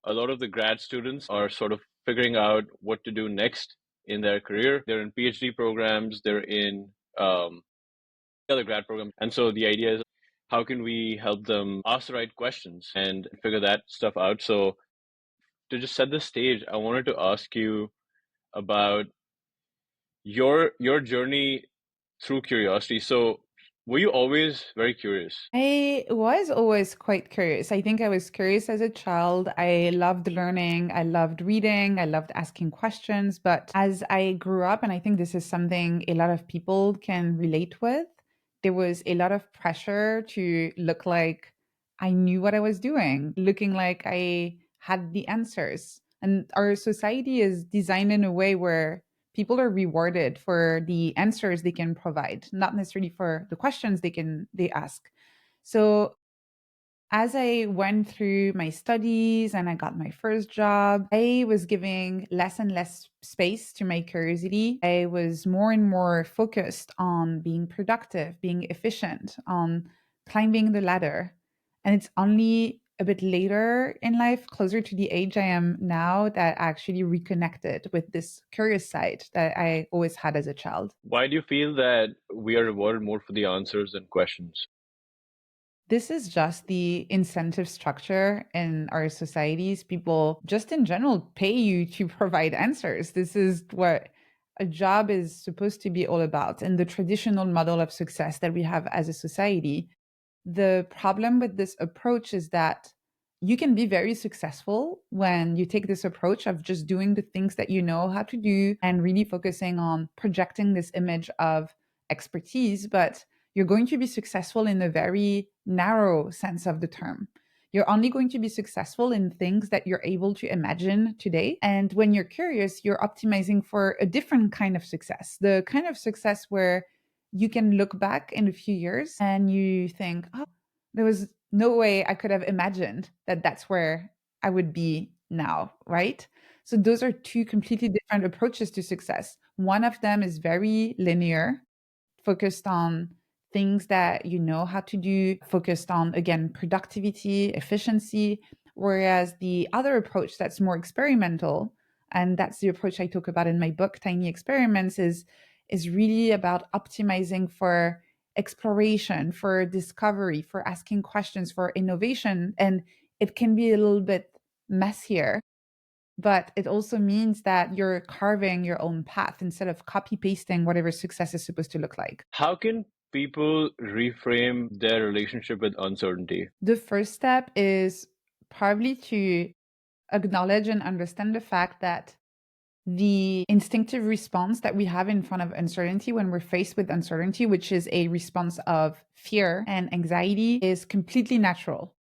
a lot of the grad students are sort of figuring out what to do next in their career. They're in PhD programs, they're in other grad programs. And so the idea is, how can we help them ask the right questions and figure that stuff out? So to just set the stage, I wanted to ask you about your journey through curiosity. So were you always very curious? I was always quite curious. I think I was curious as a child. I loved learning. I loved reading. I loved asking questions. But as I grew up, and I think this is something a lot of people can relate with, there was a lot of pressure to look like I knew what I was doing, looking like I had the answers. And our society is designed in a way where people are rewarded for the answers they can provide, not necessarily for the questions they ask. So as I went through my studies and I got my first job, I was giving less and less space to my curiosity. I was more and more focused on being productive, being efficient, on climbing the ladder. And it's only a bit later in life, closer to the age I am now, that I actually reconnected with this curious side that I always had as a child. Why do you feel that we are rewarded more for the answers than questions? This is just the incentive structure in our societies. People, just in general, pay you to provide answers. This is what a job is supposed to be all about. And the traditional model of success that we have as a society, the problem with this approach is that you can be very successful when you take this approach of just doing the things that you know how to do and really focusing on projecting this image of expertise. But you're going to be successful in a very narrow sense of the term. You're only going to be successful in things that you're able to imagine today. And when you're curious, you're optimizing for a different kind of success, the kind of success where you can look back in a few years and you think, oh, there was no way I could have imagined that that's where I would be now, right? So those are two completely different approaches to success. One of them is very linear, focused on things that you know how to do, focused on, again, productivity, efficiency. Whereas the other approach that's more experimental, and that's the approach I talk about in my book, Tiny Experiments, is really about optimizing for exploration, for discovery, for asking questions, for innovation. And it can be a little bit messier, but it also means that you're carving your own path instead of copy pasting whatever success is supposed to look like. How can people reframe their relationship with uncertainty? The first step is probably to acknowledge and understand the fact that the instinctive response that we have in front of uncertainty when we're faced with uncertainty, which is a response of fear and anxiety, is completely natural.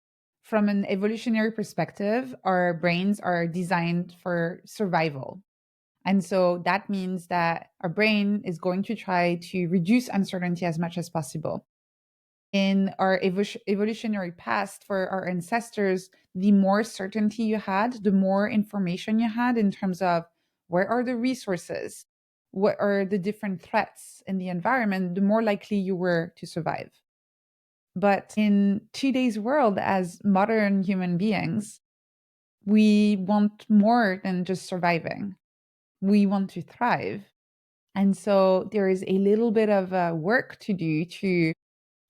From an evolutionary perspective, our brains are designed for survival. And so that means that our brain is going to try to reduce uncertainty as much as possible. In our evolutionary past, for our ancestors, the more certainty you had, the more information you had in terms of where are the resources, what are the different threats in the environment, the more likely you were to survive. But in today's world, as modern human beings, we want more than just surviving. We want to thrive. And so there is a little bit of work to do to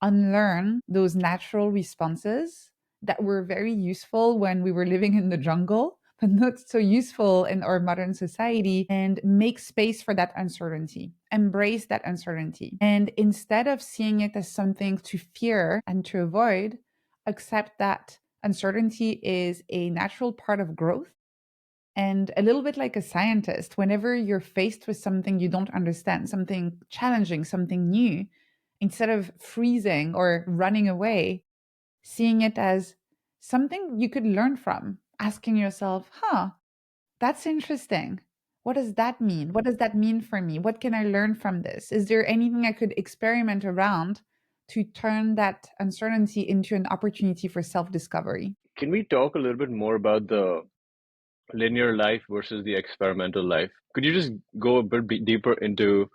unlearn those natural responses that were very useful when we were living in the jungle, but not so useful in our modern society, and make space for that uncertainty, embrace that uncertainty. And instead of seeing it as something to fear and to avoid, accept that uncertainty is a natural part of growth. And a little bit like a scientist, whenever you're faced with something you don't understand, something challenging, something new, instead of freezing or running away, seeing it as something you could learn from, asking yourself, that's interesting. What does that mean? What does that mean for me? What can I learn from this? Is there anything I could experiment around to turn that uncertainty into an opportunity for self discovery? Can we talk a little bit more about the linear life versus the experimental life? Could you just go a bit deeper into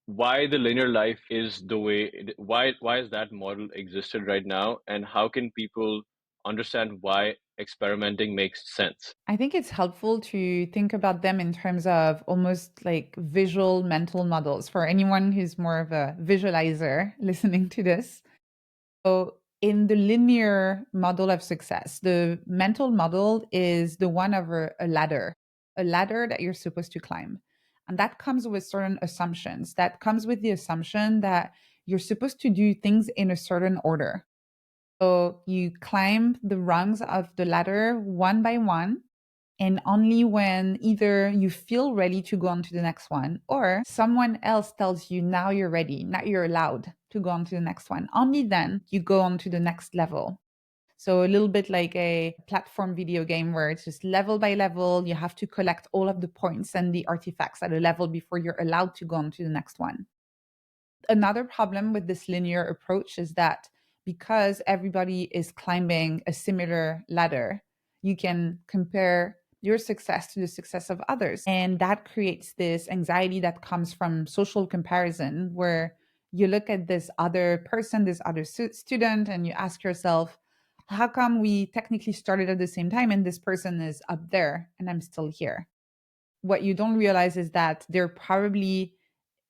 why the linear life is the way why is that model existed right now, and how can people understand why experimenting makes sense? I think it's helpful to think about them in terms of almost like visual mental models for anyone who's more of a visualizer listening to this. So, in the linear model of success, the mental model is the one of a ladder that you're supposed to climb. And that comes with certain assumptions. That comes with the assumption that you're supposed to do things in a certain order. So you climb the rungs of the ladder one by one. And only when either you feel ready to go on to the next one or someone else tells you now you're ready, now you're allowed to go on to the next one, only then you go on to the next level. So a little bit like a platform video game where it's just level by level. You have to collect all of the points and the artifacts at a level before you're allowed to go on to the next one. Another problem with this linear approach is that because everybody is climbing a similar ladder, you can compare your success to the success of others. And that creates this anxiety that comes from social comparison, where you look at this other person, this other student, and you ask yourself, how come we technically started at the same time and this person is up there and I'm still here? What you don't realize is that they're probably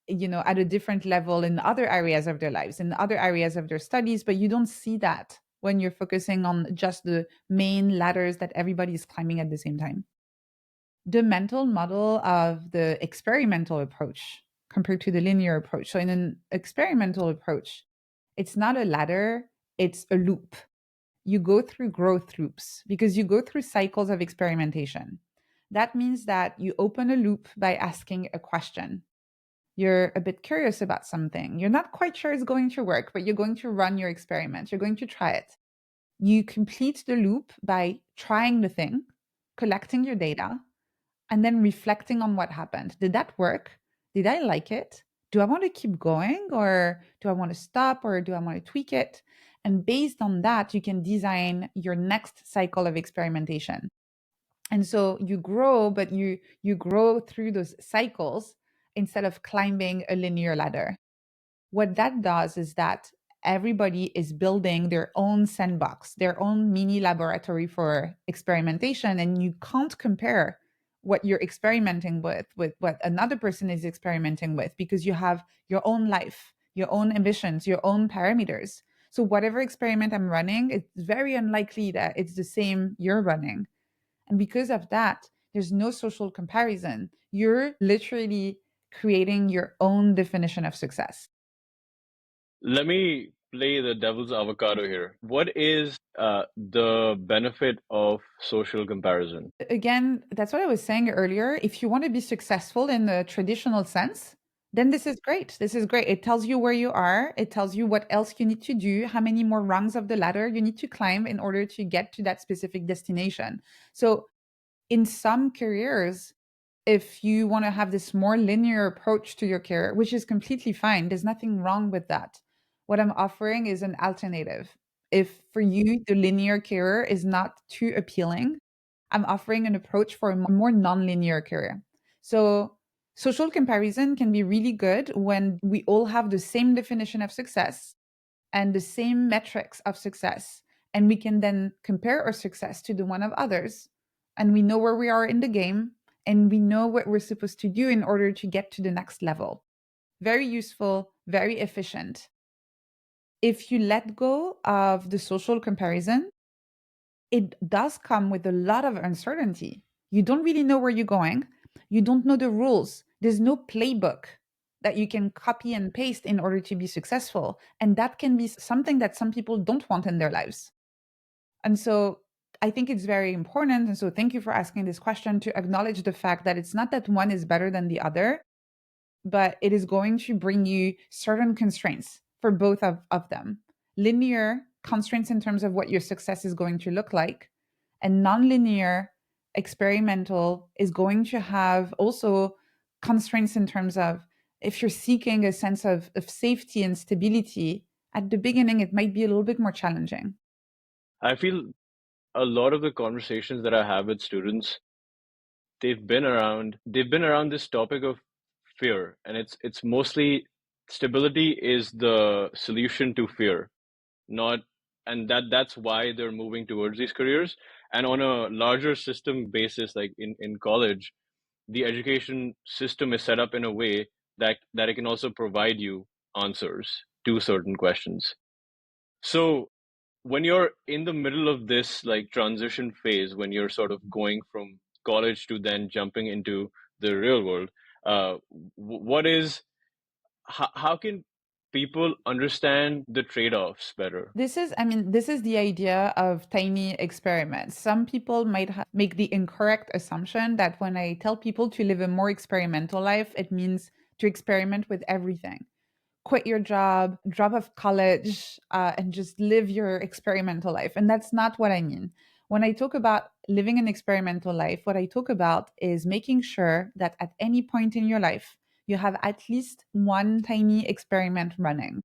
at a different level in other areas of their lives, in other areas of their studies, but you don't see that when you're focusing on just the main ladders that everybody is climbing at the same time. The mental model of the experimental approach compared to the linear approach. So in an experimental approach, it's not a ladder, it's a loop. You go through growth loops because you go through cycles of experimentation. That means that you open a loop by asking a question. You're a bit curious about something. You're not quite sure it's going to work, but you're going to run your experiment. You're going to try it. You complete the loop by trying the thing, collecting your data, and then reflecting on what happened. Did that work? Did I like it? Do I want to keep going, or do I want to stop, or do I want to tweak it? And based on that, you can design your next cycle of experimentation. And so you grow, but you grow through those cycles instead of climbing a linear ladder. What that does is that everybody is building their own sandbox, their own mini laboratory for experimentation, and you can't compare what you're experimenting with what another person is experimenting with, because you have your own life, your own ambitions, your own parameters. So whatever experiment I'm running, it's very unlikely that it's the same you're running. And because of that, there's no social comparison. You're literally creating your own definition of success. Let me play the devil's avocado here. What is the benefit of social comparison? Again, that's what I was saying earlier. If you want to be successful in the traditional sense, then this is great. This is great. It tells you where you are. It tells you what else you need to do, how many more rungs of the ladder you need to climb in order to get to that specific destination. So, in some careers, if you want to have this more linear approach to your career, which is completely fine, there's nothing wrong with that. What I'm offering is an alternative. If for you the linear career is not too appealing, I'm offering an approach for a more non-linear career. So social comparison can be really good when we all have the same definition of success and the same metrics of success. And we can then compare our success to the one of others. And we know where we are in the game and we know what we're supposed to do in order to get to the next level. Very useful, very efficient. If you let go of the social comparison, it does come with a lot of uncertainty. You don't really know where you're going. You don't know the rules. There's no playbook that you can copy and paste in order to be successful. And that can be something that some people don't want in their lives. And so I think it's very important. And so thank you for asking this question, to acknowledge the fact that it's not that one is better than the other, but it is going to bring you certain constraints for both of them. Linear constraints in terms of what your success is going to look like, and nonlinear experimental is going to have also constraints in terms of if you're seeking a sense of safety and stability at the beginning, it might be a little bit more challenging. I feel a lot of the conversations that I have with students, they've been around this topic of fear, and it's mostly stability is the solution to fear, not and that's why they're moving towards these careers. And on a larger system basis, like in college, the education system is set up in a way that it can also provide you answers to certain questions. So when you're in the middle of this like transition phase, when you're sort of going from college to then jumping into the real world, what is how can people understand the trade-offs better? This is the idea of tiny experiments. Some people might make the incorrect assumption that when I tell people to live a more experimental life, it means to experiment with everything. Quit your job, drop off college, and just live your experimental life. And that's not what I mean. When I talk about living an experimental life, what I talk about is making sure that at any point in your life, you have at least one tiny experiment running.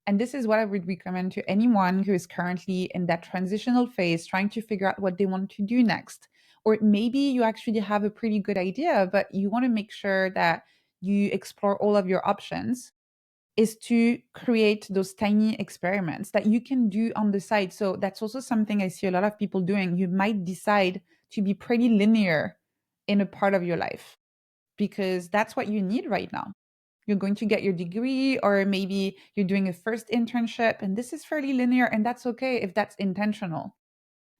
And this is what I would recommend to anyone who is currently in that transitional phase, trying to figure out what they want to do next. Or maybe you actually have a pretty good idea, but you want to make sure that you explore all of your options, is to create those tiny experiments that you can do on the side. So that's also something I see a lot of people doing. You might decide to be pretty linear in a part of your life because that's what you need right now. You're going to get your degree, or maybe you're doing a first internship, and this is fairly linear, and that's okay if that's intentional.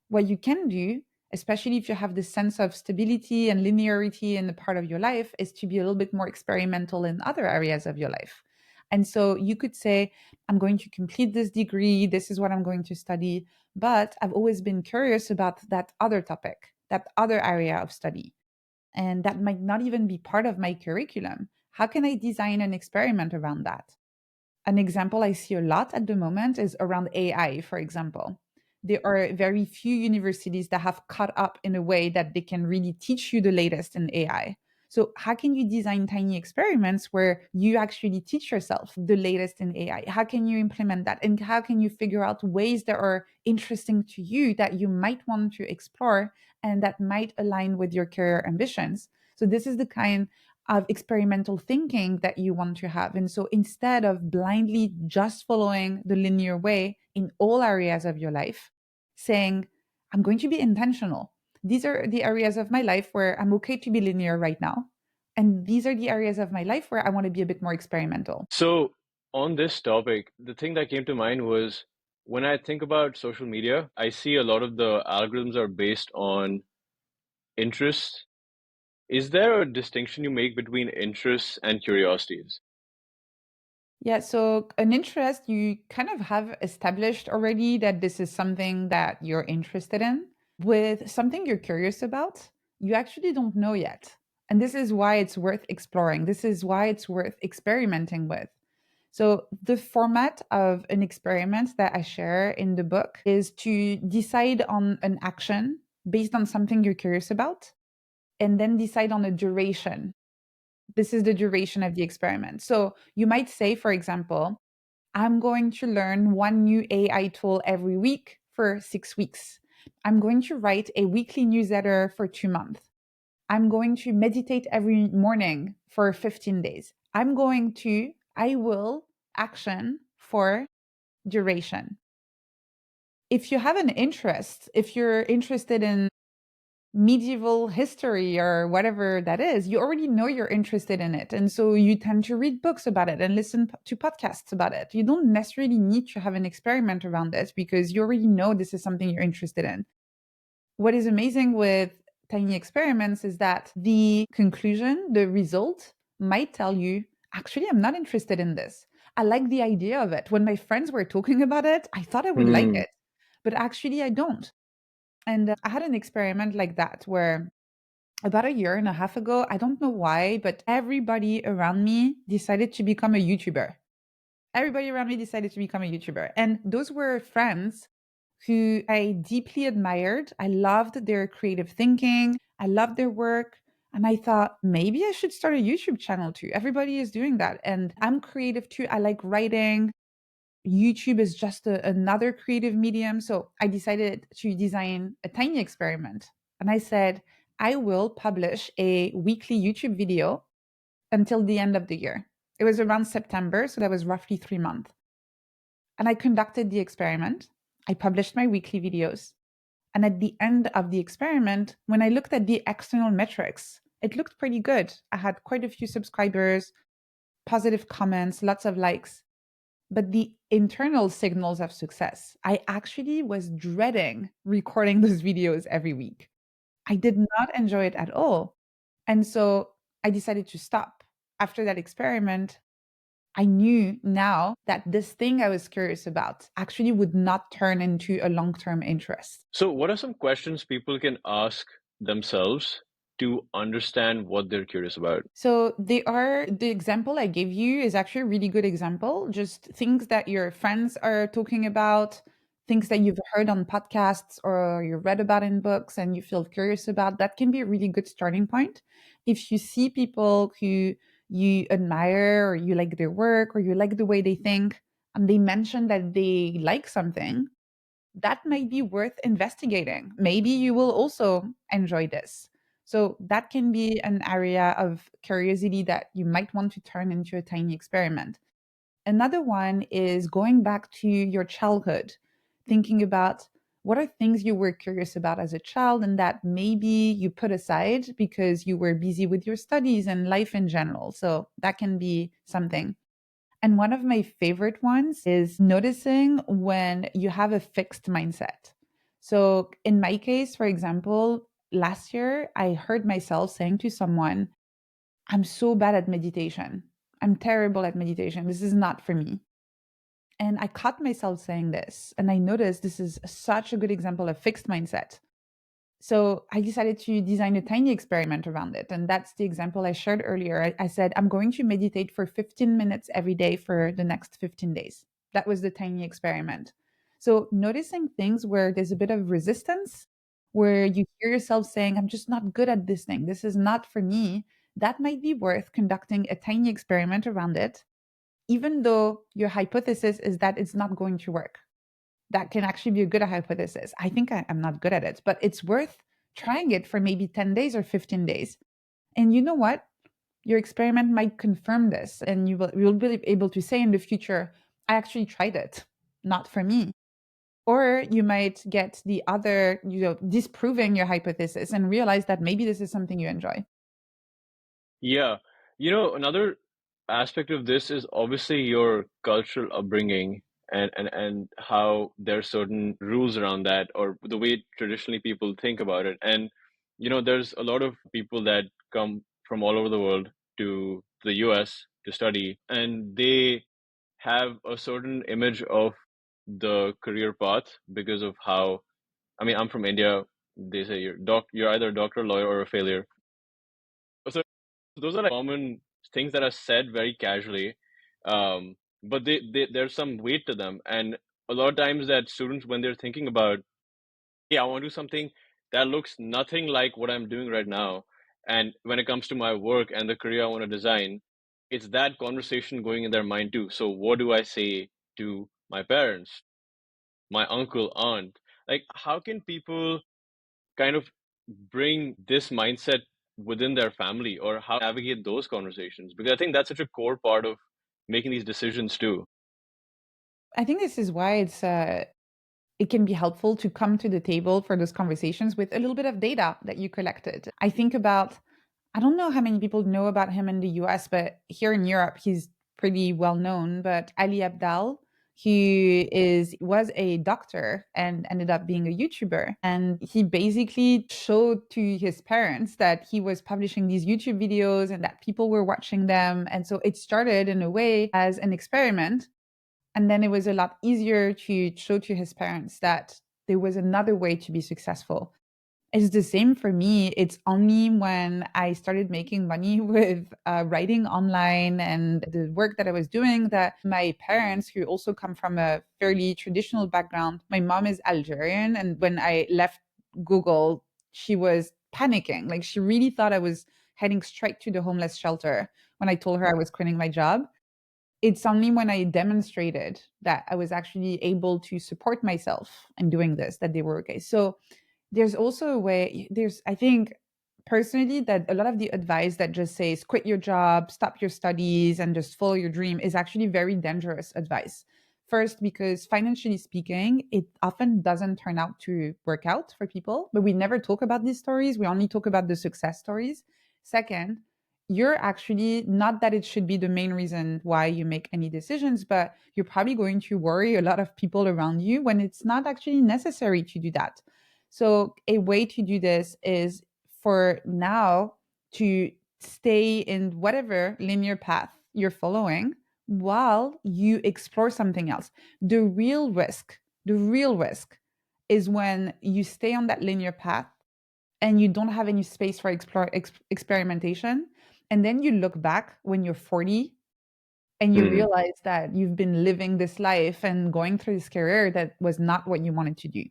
What you can do, especially if you have this sense of stability and linearity in the part of your life, is to be a little bit more experimental in other areas of your life. And so you could say, I'm going to complete this degree, this is what I'm going to study, but I've always been curious about that other topic, that other area of study. And that might not even be part of my curriculum. How can I design an experiment around that? An example I see a lot at the moment is around AI, for example. There are very few universities that have caught up in a way that they can really teach you the latest in AI. So, how can you design tiny experiments where you actually teach yourself the latest in AI? How can you implement that? And how can you figure out ways that are interesting to you that you might want to explore and that might align with your career ambitions? So, this is the kind of experimental thinking that you want to have. And so instead of blindly just following the linear way in all areas of your life, saying, I'm going to be intentional. These are the areas of my life where I'm okay to be linear right now. And these are the areas of my life where I want to be a bit more experimental. So on this topic, the thing that came to mind was when I think about social media, I see a lot of the algorithms are based on interests. Is there a distinction you make between interests and curiosities? Yeah, so an interest, you kind of have established already that this is something that you're interested in. With something you're curious about, you actually don't know yet. And this is why it's worth exploring. This is why it's worth experimenting with. So, the format of an experiment that I share in the book is to decide on an action based on something you're curious about, and then decide on a duration. This is the duration of the experiment. So, you might say, for example, I'm going to learn one new AI tool every week for 6 weeks. I'm going to write a weekly newsletter for 2 months. I'm going to meditate every morning for 15 days. I will action for duration. If you have an interest, if you're interested in medieval history or whatever that is, you already know you're interested in it. And so you tend to read books about it and listen to podcasts about it. You don't necessarily need to have an experiment around it because you already know this is something you're interested in. What is amazing with tiny experiments is that the conclusion, the result might tell you, actually, I'm not interested in this. I like the idea of it. When my friends were talking about it, I thought I would like Hmm. it, but actually, I don't. And I had an experiment like that where about a year and a half ago, I don't know why, but everybody around me decided to become a YouTuber. Everybody around me decided to become a YouTuber. And those were friends who I deeply admired. I loved their creative thinking, I loved their work. And I thought, maybe I should start a YouTube channel too. Everybody is doing that. And I'm creative too. I like writing. YouTube is just another creative medium. So I decided to design a tiny experiment. And I said, I will publish a weekly YouTube video until the end of the year. It was around September, so that was roughly 3 months. And I conducted the experiment. I published my weekly videos. And at the end of the experiment, when I looked at the external metrics, it looked pretty good. I had quite a few subscribers, positive comments, lots of likes. But the internal signals of success, I actually was dreading recording those videos every week. I did not enjoy it at all. And so I decided to stop. After that experiment, I knew now that this thing I was curious about actually would not turn into a long term interest. So, what are some questions people can ask themselves to understand what they're curious about? So they are the example I gave you is actually a really good example. Just things that your friends are talking about, things that you've heard on podcasts or you read about in books and you feel curious about, that can be a really good starting point. If you see people who you admire or you like their work or you like the way they think, and they mention that they like something, that might be worth investigating. Maybe you will also enjoy this. So that can be an area of curiosity that you might want to turn into a tiny experiment. Another one is going back to your childhood, thinking about what are things you were curious about as a child and that maybe you put aside because you were busy with your studies and life in general. So that can be something. And one of my favorite ones is noticing when you have a fixed mindset. So, in my case, for example, last year, I heard myself saying to someone, I'm so bad at meditation. I'm terrible at meditation. This is not for me. And I caught myself saying this. And I noticed this is such a good example of fixed mindset. So I decided to design a tiny experiment around it. And that's the example I shared earlier. I said, I'm going to meditate for 15 minutes every day for the next 15 days. That was the tiny experiment. So noticing things where there's a bit of resistance, where you hear yourself saying, I'm just not good at this thing. This is not for me. That might be worth conducting a tiny experiment around it, even though your hypothesis is that it's not going to work. That can actually be a good hypothesis. I think I'm not good at it, but it's worth trying it for maybe 10 days or 15 days. And you know what? Your experiment might confirm this, and you'll be able to say in the future, I actually tried it, not for me. Or you might get the other, disproving your hypothesis and realize that maybe this is something you enjoy. Yeah. Another aspect of this is obviously your cultural upbringing and how there's certain rules around that or the way traditionally people think about it. And, there's a lot of people that come from all over the world to the US to study, and they have a certain image of the career path because of how, I mean, I'm from India. They say you're either a doctor, lawyer, or a failure. So those are like common things that are said very casually, but there's some weight to them. And a lot of times that students, when they're thinking about, hey, I want to do something that looks nothing like what I'm doing right now, and when it comes to my work and the career I want to design, it's that conversation going in their mind too. So what do I say to my parents, my uncle, aunt? Like, how can people kind of bring this mindset within their family, or how navigate those conversations? Because I think that's such a core part of making these decisions too. I think this is why it can be helpful to come to the table for those conversations with a little bit of data that you collected. I think about, I don't know how many people know about him in the US, but here in Europe, he's pretty well known. But Ali Abdal, he was a doctor and ended up being a YouTuber. And he basically showed to his parents that he was publishing these YouTube videos and that people were watching them. And so it started in a way as an experiment, and then it was a lot easier to show to his parents that there was another way to be successful. It's the same for me. It's only when I started making money with writing online and the work that I was doing that my parents, who also come from a fairly traditional background, my mom is Algerian. And when I left Google, she was panicking. Like she really thought I was heading straight to the homeless shelter when I told her I was quitting my job. It's only when I demonstrated that I was actually able to support myself in doing this that they were okay. So there's also a way, I think personally that a lot of the advice that just says quit your job, stop your studies, and just follow your dream is actually very dangerous advice. First, because financially speaking, it often doesn't turn out to work out for people, but we never talk about these stories. We only talk about the success stories. Second, you're actually not that it should be the main reason why you make any decisions, but you're probably going to worry a lot of people around you when it's not actually necessary to do that. So, a way to do this is for now to stay in whatever linear path you're following while you explore something else. The real risk is when you stay on that linear path and you don't have any space for experimentation. And then you look back when you're 40 and you Hmm. realize that you've been living this life and going through this career that was not what you wanted to do.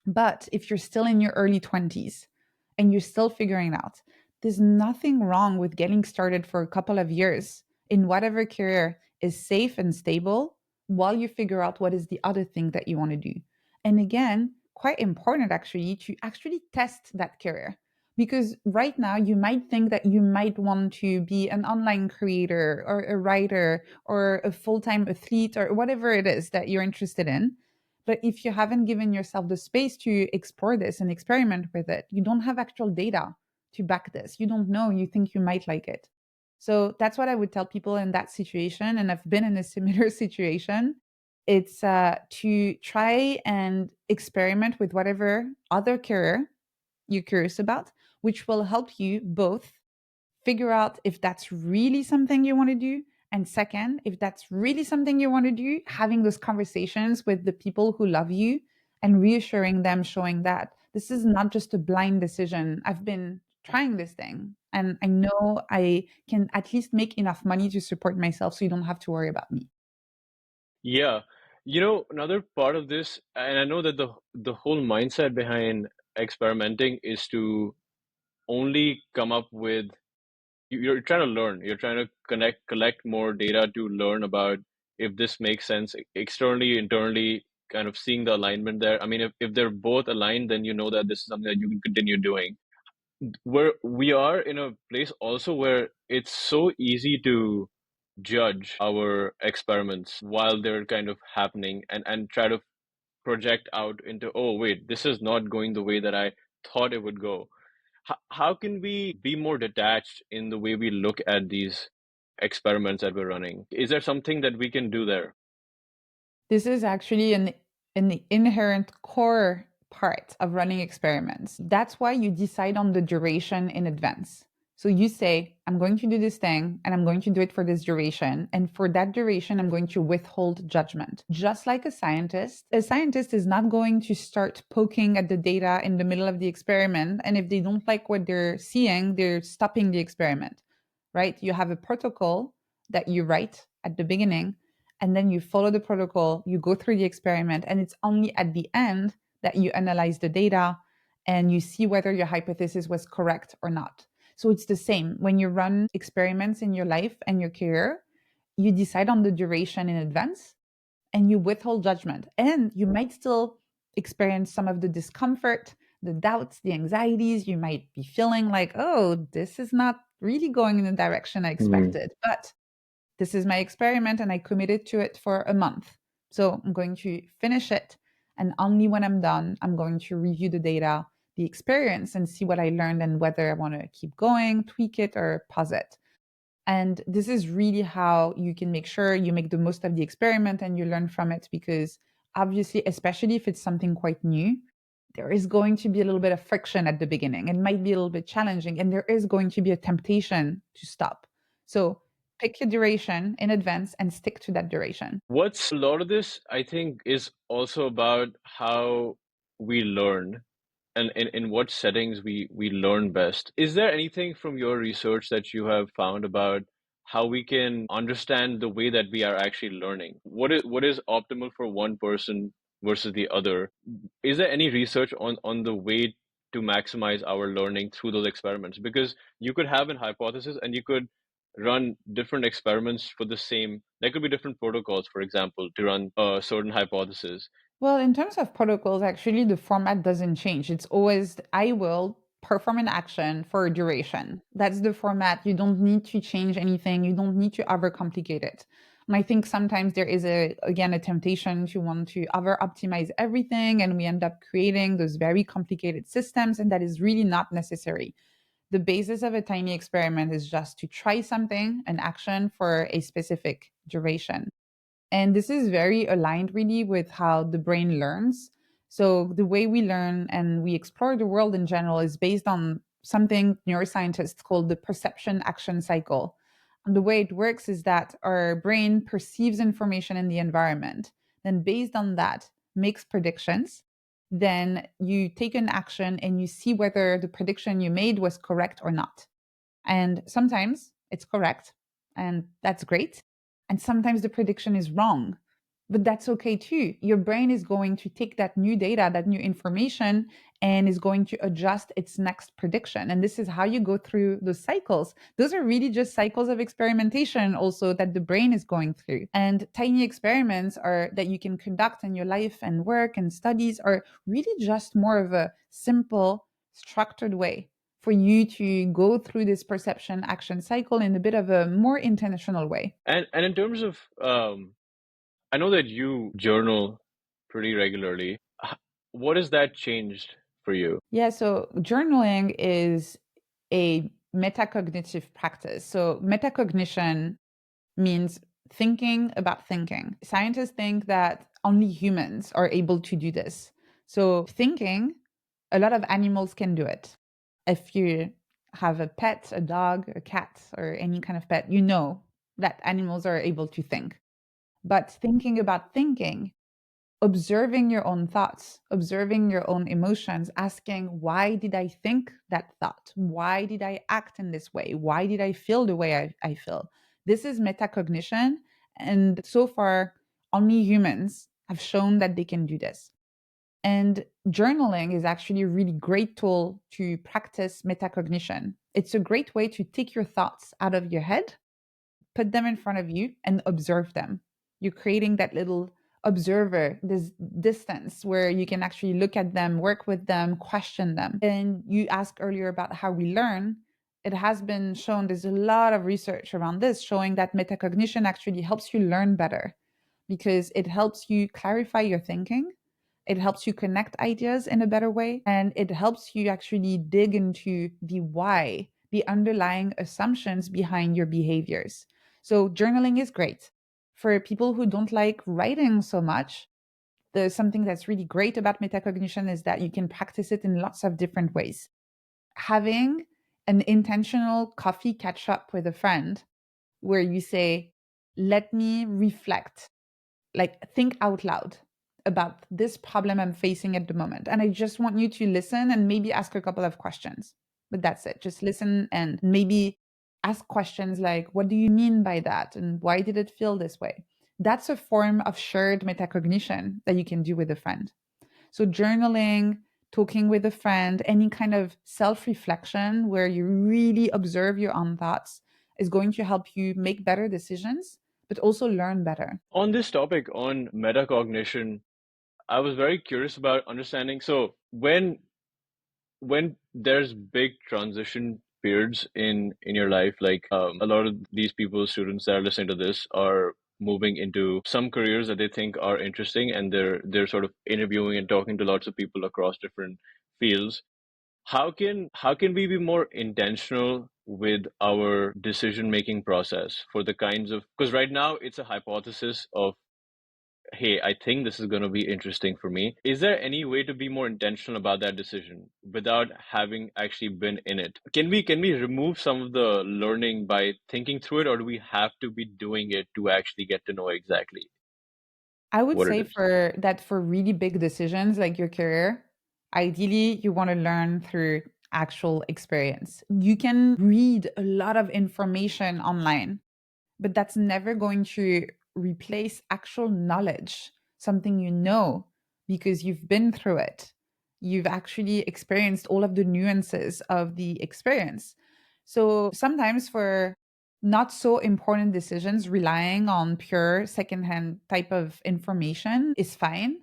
But if you're still in your early 20s and you're still figuring out, there's nothing wrong with getting started for a couple of years in whatever career is safe and stable while you figure out what is the other thing that you want to do. And again, quite important actually to actually test that career. Because right now you might think that you might want to be an online creator or a writer or a full time athlete or whatever it is that you're interested in. But if you haven't given yourself the space to explore this and experiment with it, you don't have actual data to back this. You don't know, you think you might like it. So that's what I would tell people in that situation. And I've been in a similar situation. It's to try and experiment with whatever other career you're curious about, which will help you both figure out if that's really something you want to do. And second, if that's really something you want to do, having those conversations with the people who love you and reassuring them, showing that this is not just a blind decision. I've been trying this thing and I know I can at least make enough money to support myself so you don't have to worry about me. Yeah. Another part of this, and I know that the whole mindset behind experimenting is to only come up with you're trying to learn. You're trying to collect more data to learn about if this makes sense externally, internally, kind of seeing the alignment there. I mean, if they're both aligned, then you know that this is something that you can continue doing. Where we are in a place also where it's so easy to judge our experiments while they're kind of happening and try to project out into, oh, wait, this is not going the way that I thought it would go. How can we be more detached in the way we look at these experiments that we're running? Is there something that we can do there? This is actually an inherent core part of running experiments. That's why you decide on the duration in advance. So you say, I'm going to do this thing and I'm going to do it for this duration. And for that duration, I'm going to withhold judgment. Just like a scientist is not going to start poking at the data in the middle of the experiment. And if they don't like what they're seeing, they're stopping the experiment, right? You have a protocol that you write at the beginning and then you follow the protocol, you go through the experiment, and it's only at the end that you analyze the data and you see whether your hypothesis was correct or not. So it's the same when you run experiments in your life and your career, you decide on the duration in advance and you withhold judgment. And you might still experience some of the discomfort, the doubts, the anxieties. You might be feeling like, oh, this is not really going in the direction I Hmm. expected. But this is my experiment and I committed to it for a month. So I'm going to finish it. And only when I'm done, I'm going to review the data, the experience, and see what I learned and whether I want to keep going, tweak it, or pause it. And this is really how you can make sure you make the most of the experiment and you learn from it because obviously, especially if it's something quite new, there is going to be a little bit of friction at the beginning. It might be a little bit challenging and there is going to be a temptation to stop. So pick your duration in advance and stick to that duration. What's a lot of this, I think, is also about how we learn and in what settings we learn best. Is there anything from your research that you have found about how we can understand the way that we are actually learning? What is optimal for one person versus the other? Is there any research on the way to maximize our learning through those experiments? Because you could have an hypothesis and you could run different experiments for the same. There could be different protocols, for example, to run a certain hypothesis. Well, in terms of protocols, actually, the format doesn't change. It's always I will perform an action for a duration. That's the format. You don't need to change anything. You don't need to overcomplicate it. And I think sometimes there is again a temptation to want to over optimize everything, and we end up creating those very complicated systems, and that is really not necessary. The basis of a tiny experiment is just to try something, an action for a specific duration. And this is very aligned really with how the brain learns. So the way we learn and we explore the world in general is based on something neuroscientists call the perception action cycle. And the way it works is that our brain perceives information in the environment, then based on that makes predictions. Then you take an action and you see whether the prediction you made was correct or not. And sometimes it's correct, and that's great. And sometimes the prediction is wrong, but that's okay too. Your brain is going to take that new data, that new information, and is going to adjust its next prediction. And this is how you go through those cycles. Those are really just cycles of experimentation, also, that the brain is going through. And tiny experiments are that you can conduct in your life and work and studies are really just more of a simple, structured way for you to go through this perception action cycle in a bit of a more intentional way. And in terms of, I know that you journal pretty regularly. What has that changed for you? Yeah, so journaling is a metacognitive practice. So metacognition means thinking about thinking. Scientists think that only humans are able to do this. So thinking, a lot of animals can do it. If you have a pet, a dog, a cat, or any kind of pet, you know that animals are able to think. But thinking about thinking, observing your own thoughts, observing your own emotions, asking, why did I think that thought? Why did I act in this way? Why did I feel the way I feel? This is metacognition. And so far, only humans have shown that they can do this. And journaling is actually a really great tool to practice metacognition. It's a great way to take your thoughts out of your head, put them in front of you, and observe them. You're creating that little observer, this distance where you can actually look at them, work with them, question them. And you asked earlier about how we learn. It has been shown, there's a lot of research around this showing that metacognition actually helps you learn better because it helps you clarify your thinking. It helps you connect ideas in a better way, and it helps you actually dig into the why, the underlying assumptions behind your behaviors. So, journaling is great. For people who don't like writing so much, there's something that's really great about metacognition is that you can practice it in lots of different ways. Having an intentional coffee catch up with a friend where you say, let me reflect, like think out loud about this problem I'm facing at the moment. And I just want you to listen and maybe ask a couple of questions. But that's it. Just listen and maybe ask questions like, what do you mean by that? And why did it feel this way? That's a form of shared metacognition that you can do with a friend. So, journaling, talking with a friend, any kind of self reflection where you really observe your own thoughts is going to help you make better decisions, but also learn better. On this topic, on metacognition, I was very curious about understanding. So when there's big transition periods in your life, like a lot of these people, students that are listening to this, are moving into some careers that they think are interesting, and they're sort of interviewing and talking to lots of people across different fields. How can we be more intentional with our decision making process for the kinds of, because right now it's a hypothesis of, hey, I think this is going to be interesting for me. Is there any way to be more intentional about that decision without having actually been in it? Can we remove some of the learning by thinking through it, or do we have to be doing it to actually get to know exactly I would what it say is? for that, for really big decisions like your career, ideally you want to learn through actual experience. You can read a lot of information online, but that's never going to replace actual knowledge, something you know because you've been through it. You've actually experienced all of the nuances of the experience. So sometimes for not so important decisions, relying on pure secondhand type of information is fine,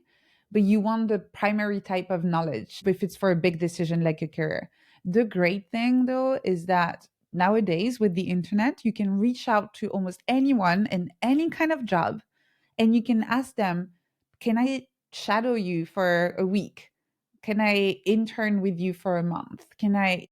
but you want the primary type of knowledge if it's for a big decision like a career. The great thing though is that nowadays with the internet, you can reach out to almost anyone in any kind of job and you can ask them, can I shadow you for a week? Can I intern with you for a month? Can I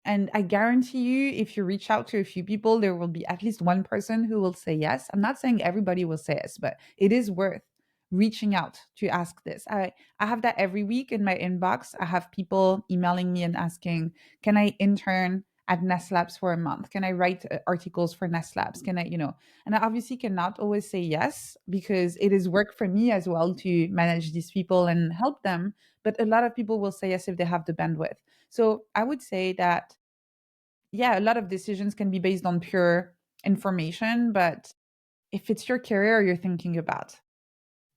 and I guarantee you, if you reach out to a few people, there will be at least one person who will say yes. I'm not saying everybody will say yes, but it is worth reaching out to ask this. I have that every week in my inbox. I have people emailing me and asking, can I intern at Ness Labs for a month? Can I write articles for Ness Labs? Can I, and I obviously cannot always say yes because it is work for me as well to manage these people and help them. But a lot of people will say yes if they have the bandwidth. So I would say that, yeah, a lot of decisions can be based on pure information, but if it's your career you're thinking about,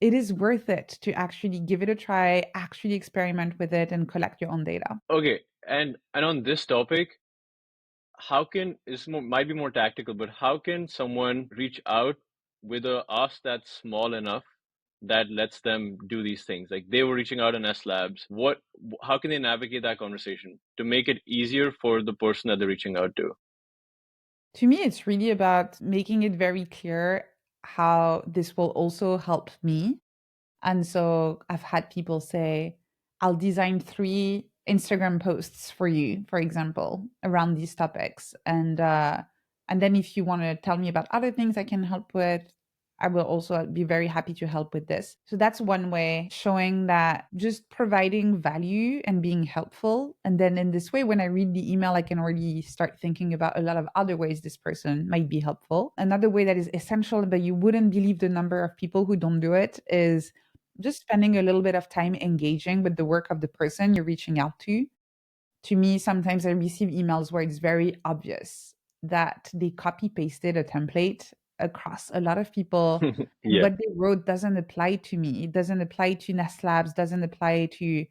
it is worth it to actually give it a try, actually experiment with it, and collect your own data. Okay, and on this topic, how can is more might be more tactical, but how can someone reach out with a ask that's small enough that lets them do these things? Like they were reaching out in S Labs. How can they navigate that conversation to make it easier for the person that they're reaching out to? To me, it's really about making it very clear how this will also help me. And so I've had people say, I'll design 3 Instagram posts for you, for example, around these topics. And then if you want to tell me about other things I can help with, I will also be very happy to help with this. So that's one way, showing that just providing value and being helpful. And then in this way, when I read the email, I can already start thinking about a lot of other ways this person might be helpful. Another way that is essential, but you wouldn't believe the number of people who don't do it, is just spending a little bit of time engaging with the work of the person you're reaching out to. To me, sometimes I receive emails where it's very obvious that they copy pasted a template across a lot of people, and Yeah. what they wrote doesn't apply to me. It doesn't apply to Nest Labs, doesn't apply to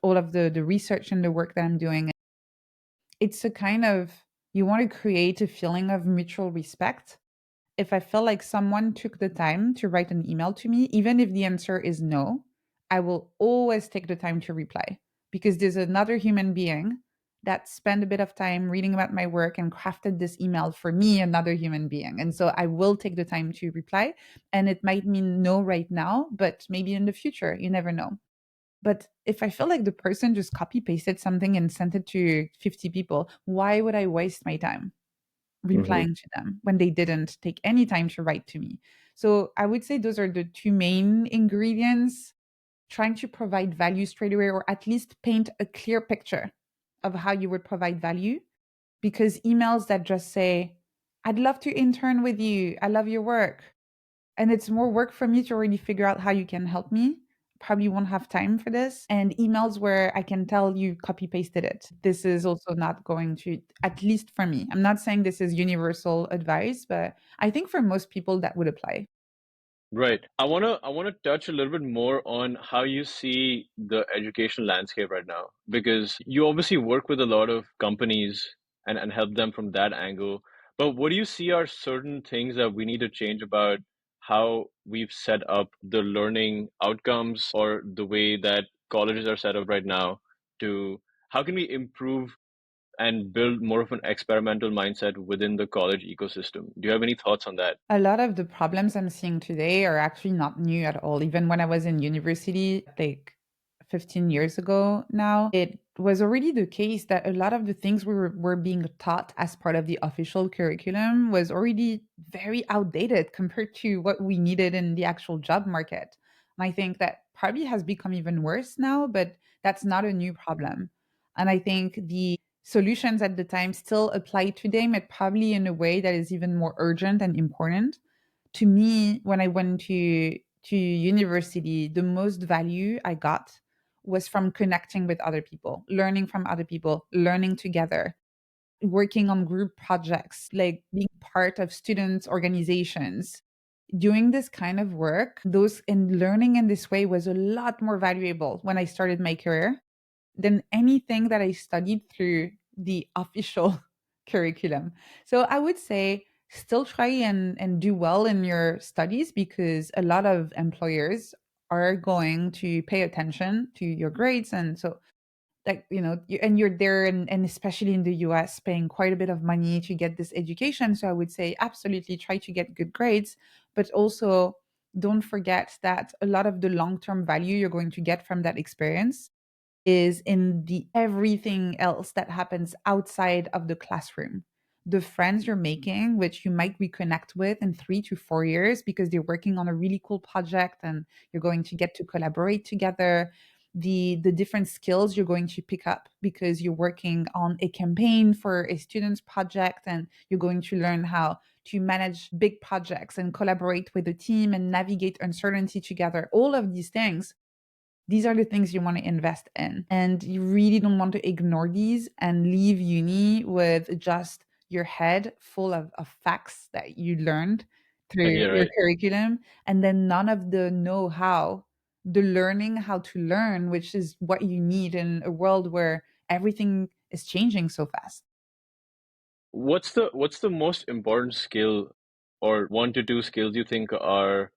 all of the research and the work that I'm doing. It's a kind of, you want to create a feeling of mutual respect. If I feel like someone took the time to write an email to me, even if the answer is no, I will always take the time to reply because there's another human being that spent a bit of time reading about my work and crafted this email for me, another human being. And so I will take the time to reply. And it might mean no right now, but maybe in the future, you never know. But if I feel like the person just copy pasted something and sent it to 50 people, why would I waste my time Hmm. replying to them when they didn't take any time to write to me? So I would say those are the 2 main ingredients: trying to provide value straight away, or at least paint a clear picture of how you would provide value. Because emails that just say, I'd love to intern with you, I love your work, and it's more work for me to already figure out how you can help me, probably won't have time for this. And emails where I can tell you copy pasted it, this is also not going to, at least for me, I'm not saying this is universal advice, but I think for most people that would apply. Right. I wanna touch a little bit more on how you see the education landscape right now, because you obviously work with a lot of companies and help them from that angle. But what do you see are certain things that we need to change about how we've set up the learning outcomes or the way that colleges are set up right now to how can we improve and build more of an experimental mindset within the college ecosystem? Do you have any thoughts on that? A lot of the problems I'm seeing today are actually not new at all. Even when I was in university, like 15 years ago now, it was already the case that a lot of the things were being taught as part of the official curriculum was already very outdated compared to what we needed in the actual job market. And I think that probably has become even worse now, but that's not a new problem. And I think the solutions at the time still apply today, but probably in a way that is even more urgent and important. To me, when I went to university, the most value I got was from connecting with other people, learning from other people, learning together, working on group projects, like being part of student organizations. Doing this kind of work, those and learning in this way was a lot more valuable when I started my career than anything that I studied through the official curriculum. So I would say still try and do well in your studies, because a lot of employers are going to pay attention to your grades. And so like, and you're there, and especially in the US, paying quite a bit of money to get this education. So I would say absolutely try to get good grades, but also don't forget that a lot of the long-term value you're going to get from that experience is in the everything else that happens outside of the classroom. The friends you're making, which you might reconnect with in 3 to 4 years because they're working on a really cool project and you're going to get to collaborate together. The different skills you're going to pick up because you're working on a campaign for a student's project, and you're going to learn how to manage big projects and collaborate with the team and navigate uncertainty together. All of these are the things you want to invest in. And you really don't want to ignore these and leave uni with just your head full of facts that you learned through Yeah, your right. curriculum, and then none of the know how, the learning how to learn, which is what you need in a world where everything is changing so fast. What's the most important skill or 1 to 2 skills you think are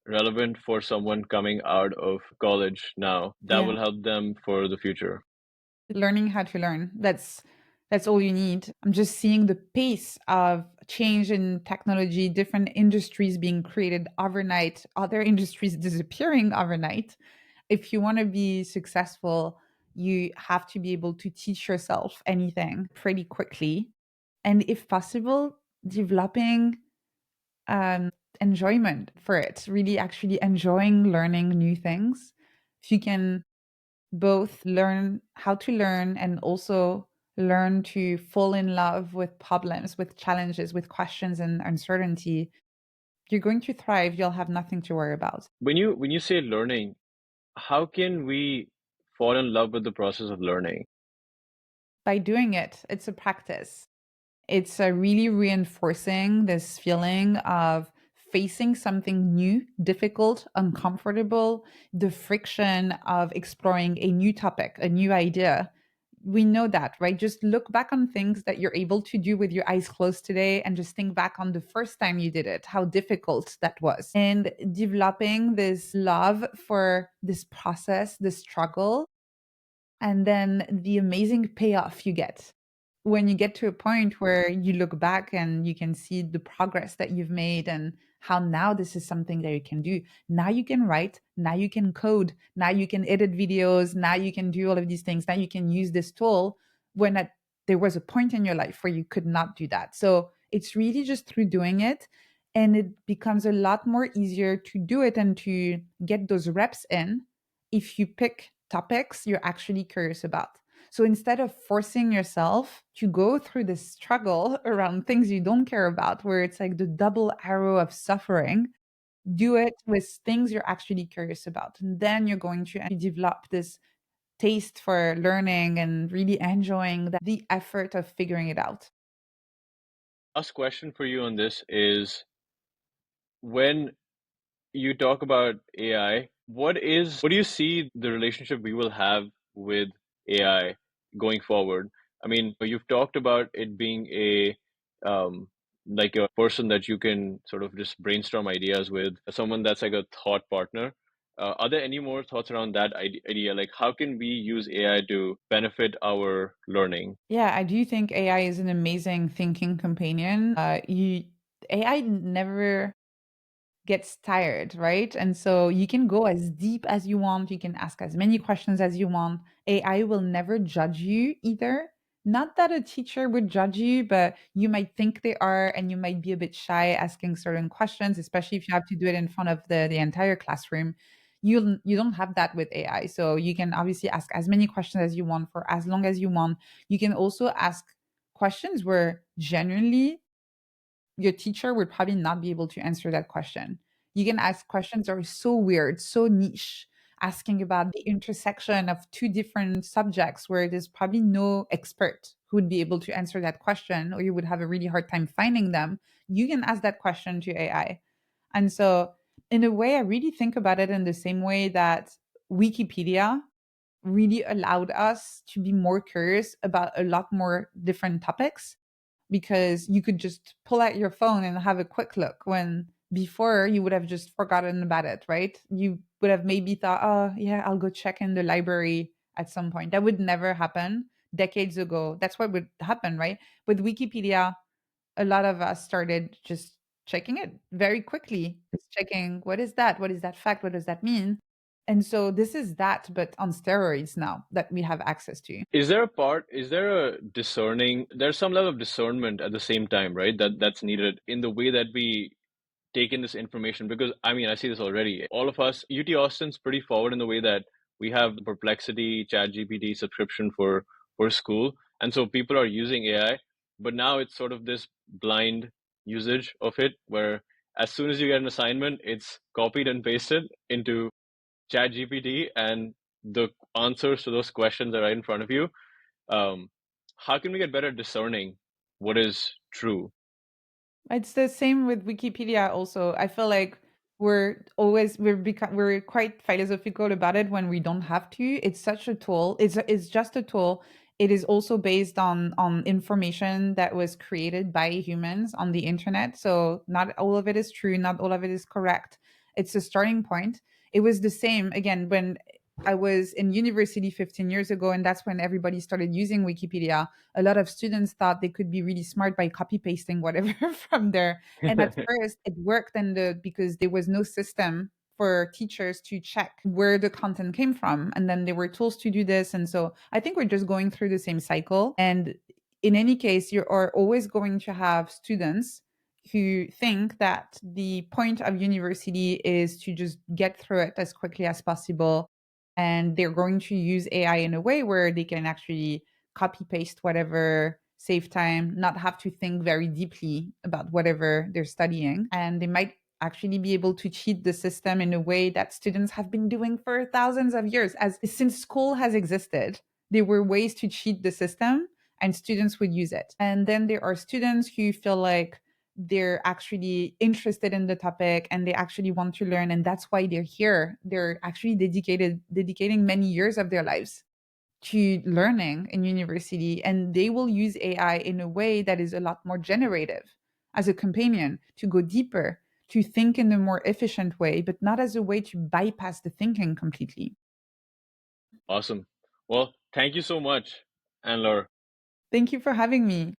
relevant for someone coming out of college now that Yeah. will help them for the future? Learning how to learn. That's all you need. I'm just seeing the pace of change in technology, different industries being created overnight, other industries disappearing overnight. If you want to be successful, you have to be able to teach yourself anything pretty quickly. And if possible, developing enjoyment for it, really actually enjoying learning new things. If you can both learn how to learn and also learn to fall in love with problems, with challenges, with questions and uncertainty, you're going to thrive. You'll have nothing to worry about. When you say learning, how can we fall in love with the process of learning? By doing it, it's a practice. It's really reinforcing this feeling of facing something new, difficult, uncomfortable, the friction of exploring a new topic, a new idea. We know that, right? Just look back on things that you're able to do with your eyes closed today and just think back on the first time you did it, how difficult that was. And developing this love for this process, this struggle, and then the amazing payoff you get when you get to a point where you look back and you can see the progress that you've made and how now this is something that you can do. Now you can write, now you can code, now you can edit videos, now you can do all of these things. Now you can use this tool when there was a point in your life where you could not do that. So it's really just through doing it. And it becomes a lot more easier to do it and to get those reps in if you pick topics you're actually curious about. So instead of forcing yourself to go through this struggle around things you don't care about, where it's like the double arrow of suffering, do it with things you're actually curious about. And then you're going to develop this taste for learning and really enjoying the effort of figuring it out. Last question for you on this is when you talk about AI, what do you see the relationship we will have with AI going forward? I mean, you've talked about it being a um, like a person that you can sort of just brainstorm ideas with, someone that's like a thought partner. Are there any more thoughts around that idea? Like, how can we use AI to benefit our learning? Yeah, I do think AI is an amazing thinking companion. AI never gets tired, right? And so you can go as deep as you want. You can ask as many questions as you want. AI will never judge you either. Not that a teacher would judge you, but you might think they are, and you might be a bit shy asking certain questions, especially if you have to do it in front of the entire classroom. You don't have that with AI. So you can obviously ask as many questions as you want for as long as you want. You can also ask questions where genuinely your teacher would probably not be able to answer that question. You can ask questions that are so weird, so niche, asking about the intersection of two different subjects where there's probably no expert who would be able to answer that question, or you would have a really hard time finding them. You can ask that question to AI. And so, in a way, I really think about it in the same way that Wikipedia really allowed us to be more curious about a lot more different topics because you could just pull out your phone and have a quick look when before you would have just forgotten about it, right? You would have maybe thought, oh, yeah, I'll go check in the library at some point. That would never happen decades ago. That's what would happen, right? With Wikipedia, a lot of us started just checking it very quickly, just checking what is that? What is that fact? What does that mean? And so this is that, but on steroids now that we have access to. Is there a discerning, there's some level of discernment at the same time, right? That's needed in the way that we take in this information, because I mean, I see this already. All of us, UT Austin's pretty forward in the way that we have the Perplexity, ChatGPT subscription for school, and so people are using AI. But now it's sort of this blind usage of it, where as soon as you get an assignment, it's copied and pasted into ChatGPT, and the answers to those questions are right in front of you. Um, how can we get better at discerning what is true? It's the same with Wikipedia also. I feel like we're quite philosophical about it when we don't have to. It's such a tool. It's just a tool. It is also based on information that was created by humans on the internet. So not all of it is true, not all of it is correct. It's a starting point. It was the same again when I was in university 15 years ago, and that's when everybody started using Wikipedia. A lot of students thought they could be really smart by copy pasting whatever from there. And at first it worked because there was no system for teachers to check where the content came from. And then there were tools to do this. And so I think we're just going through the same cycle. And in any case, you are always going to have students who think that the point of university is to just get through it as quickly as possible. And they're going to use AI in a way where they can actually copy paste whatever, save time, not have to think very deeply about whatever they're studying. And they might actually be able to cheat the system in a way that students have been doing for thousands of years. As since school has existed, there were ways to cheat the system and students would use it. And then there are students who feel like they're actually interested in the topic and they actually want to learn, and that's why they're here. They're actually dedicating many years of their lives to learning in university, and they will use AI in a way that is a lot more generative as a companion to go deeper, to think in a more efficient way, but not as a way to bypass the thinking completely. Awesome. Well, thank you so much, Anne-Laure. Thank you for having me.